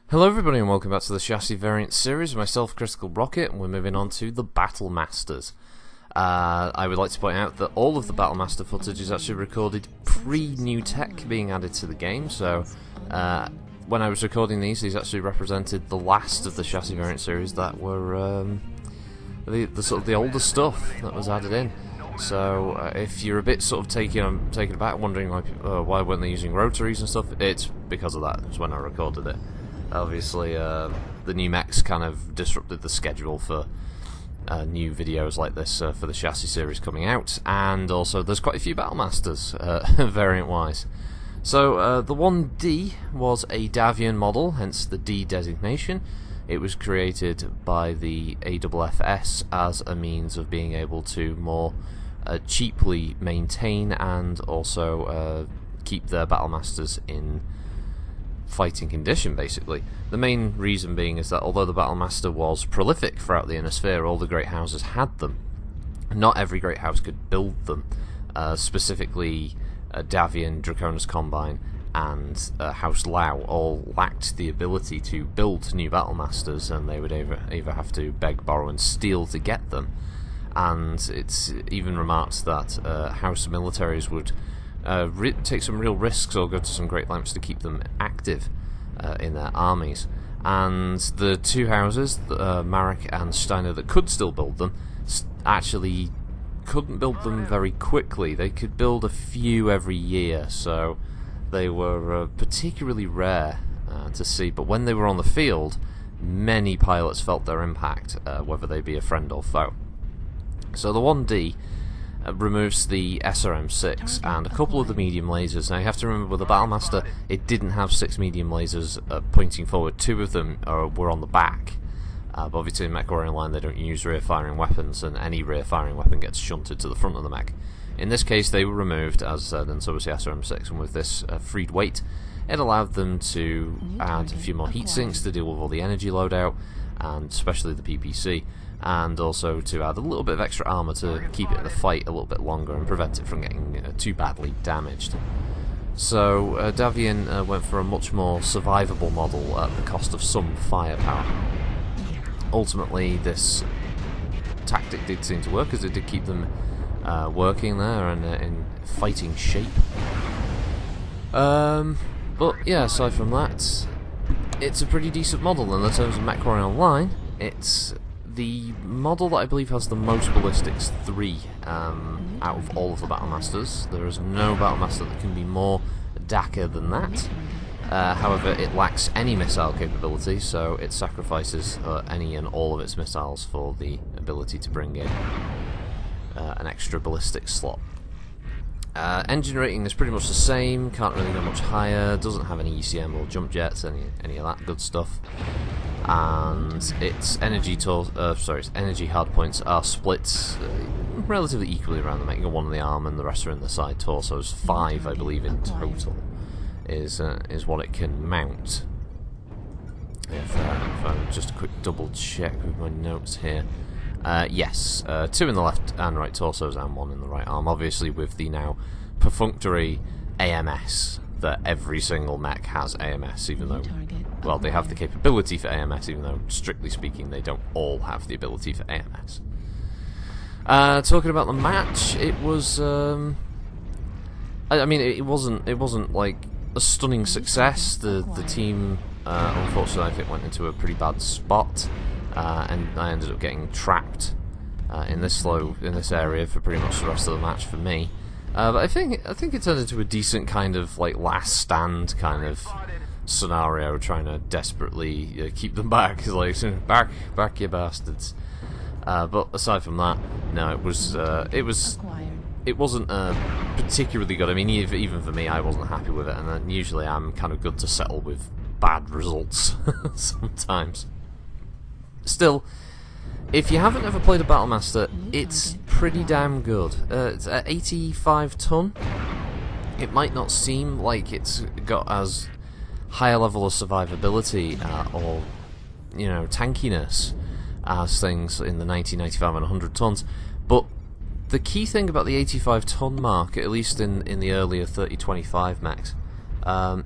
Hello everybody and welcome back to the Chassis Variant series. Myself, Critical Rocket, and we're moving on to the Battlemasters. I would like to point out that all of the Battlemaster footage is actually recorded pre-new tech being added to the game, so when I was recording these actually represented the last of the Chassis Variant series that were the sort of the older stuff that was added in. So if you're a bit sort of taken aback, wondering like why weren't they using rotaries and stuff, it's because of that. It's when I recorded it. Obviously, the new mechs kind of disrupted the schedule for new videos like this for the Chassis series coming out, and also there's quite a few Battlemasters, variant-wise. So the 1D was a Davion model, hence the D designation. It was created by the AFFS as a means of being able to more cheaply maintain and also keep their Battlemasters in fighting condition, basically. The main reason being is that although the Battlemaster was prolific throughout the Inner Sphere, all the great houses had them. Not every great house could build them. Specifically, Davion, Draconis Combine, and House Lao all lacked the ability to build new Battlemasters, and they would either have to beg, borrow, and steal to get them. And it's even remarked that House Militaries would take some real risks or go to some great lengths to keep them active in their armies. And the two houses, Marek and Steiner, that could still build them, actually couldn't build them very quickly. They could build a few every year, so they were particularly rare to see. But when they were on the field, many pilots felt their impact, whether they be a friend or foe. So the 1D removes the SRM-6 and a couple of the medium lasers. Now you have to remember, with the Battlemaster, it didn't have 6 medium lasers pointing forward. 2 of them were on the back. But obviously in MechWarrior Online they don't use rear-firing weapons, and any rear-firing weapon gets shunted to the front of the mech. In this case they were removed, as and so was the SRM-6, and with this freed weight, it allowed them to add a few more heatsinks to deal with all the energy loadout, and especially the PPC. And also to add a little bit of extra armour to keep it in the fight a little bit longer and prevent it from getting too badly damaged. So Davion went for a much more survivable model at the cost of some firepower. Ultimately this tactic did seem to work, as it did keep them working there and in fighting shape. But yeah, aside from that, it's a pretty decent model, and in terms of MechWarrior Online, it's the model that I believe has the most ballistics, 3 out of all of the Battlemasters. There is no Battlemaster that can be more DACA than that. However, it lacks any missile capability, so it sacrifices any and all of its missiles for the ability to bring in an extra ballistic slot. Engine rating is pretty much the same, can't really go much higher, doesn't have any ECM or jump jets, any of that good stuff. And its energy hardpoints are split relatively equally around the mech. You got 1 on the arm and the rest are in the side torsos. 5, I believe, in total is what it can mount. If I just a quick double check with my notes here. Yes, 2 in the left and right torsos and 1 in the right arm, obviously with the now perfunctory AMS, that every single mech has AMS, even though, well, they have the capability for AMS, even though, strictly speaking, they don't all have the ability for AMS. Talking about the match, it was, I mean, it wasn't like a stunning success. The team, unfortunately, I think went into a pretty bad spot. And I ended up getting trapped in this area for pretty much the rest of the match for me. But I think it turned into a decent kind of like last stand kind of scenario, trying to desperately keep them back, like back you bastards. But aside from that, no, it wasn't particularly good. I mean, even for me, I wasn't happy with it, and then usually I'm kind of good to settle with bad results sometimes. Still, if you haven't ever played a Battlemaster, it's pretty damn good. It's at 85 ton. It might not seem like it's got as high a level of survivability or, you know, tankiness as things in the 90, 95 and 100 tons, but the key thing about the 85 ton mark, at least in the earlier 30-25 mechs,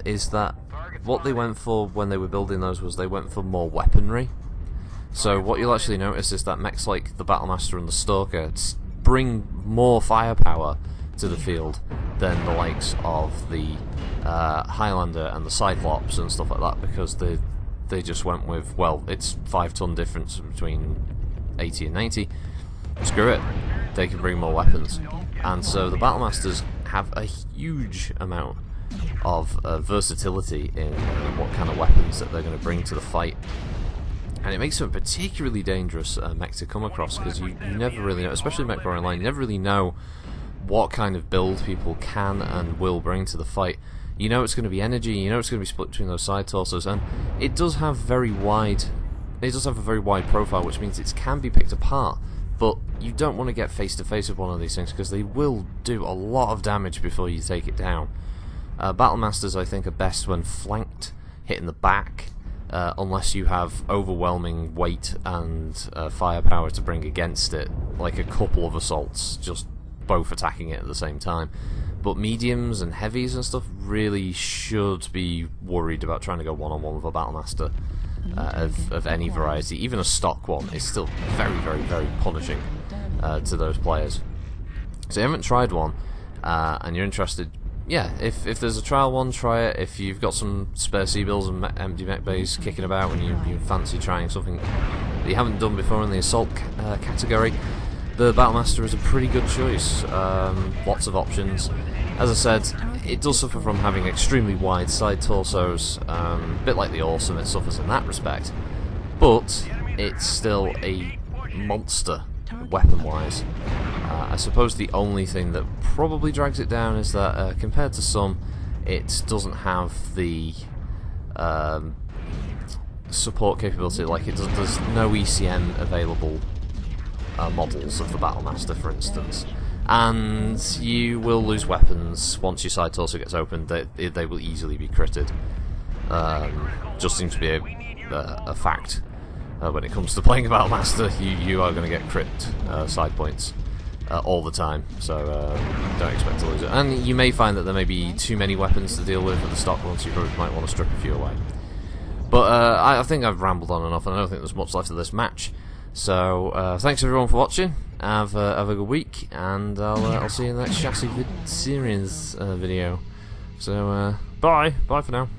is that what they went for when they were building those was they went for more weaponry. So what you'll actually notice is that mechs like the Battlemaster and the Stalker bring more firepower to the field than the likes of the Highlander and the Cyclops and stuff like that, because they just went with, well, it's 5-ton difference between 80 and 90. Screw it, they can bring more weapons. And so the Battlemasters have a huge amount of versatility in what kind of weapons that they're going to bring to the fight. And it makes them a particularly dangerous mech to come across, because you never really know, especially MechWarrior Online, you never really know what kind of build people can and will bring to the fight. You know it's going to be energy, you know it's going to be split between those side torsos, and it does have a very wide profile, which means it can be picked apart. But you don't want to get face to face with one of these things, because they will do a lot of damage before you take it down. Battlemasters, I think, are best when flanked, hitting the back, unless you have overwhelming weight and firepower to bring against it, like a couple of assaults, just both attacking it at the same time. But mediums and heavies and stuff really should be worried about trying to go one-on-one with a Battlemaster of any variety. Even a stock one is still very, very, very punishing to those players. So if you haven't tried one and you're interested, yeah, if there's a trial one, try it. If you've got some spare C-bills and empty mech bays kicking about and you fancy trying something that you haven't done before in the assault category, the Battlemaster is a pretty good choice. Lots of options. As I said, it does suffer from having extremely wide side torsos, a bit like the Awesome, it suffers in that respect, but it's still a monster weapon-wise. I suppose the only thing that probably drags it down is that compared to some, it doesn't have the support capability. Like there's no ECM available models of the Battlemaster, for instance, and you will lose weapons once your side torso gets opened. They will easily be critted. Just seems to be a fact when it comes to playing a Battlemaster. You are going to get crit side points all the time, so don't expect to lose it. And you may find that there may be too many weapons to deal with the stock ones, so you probably might want to strip a few away. But I think I've rambled on enough, and I don't think there's much left of this match. So thanks everyone for watching. Have a good week, and I'll see you in the next chassis series video. So bye for now.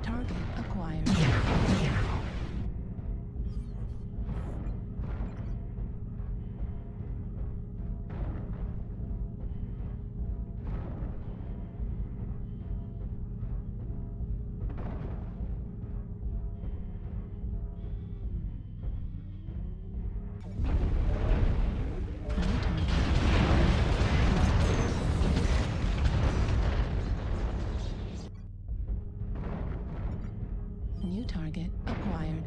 Target acquired. New target acquired.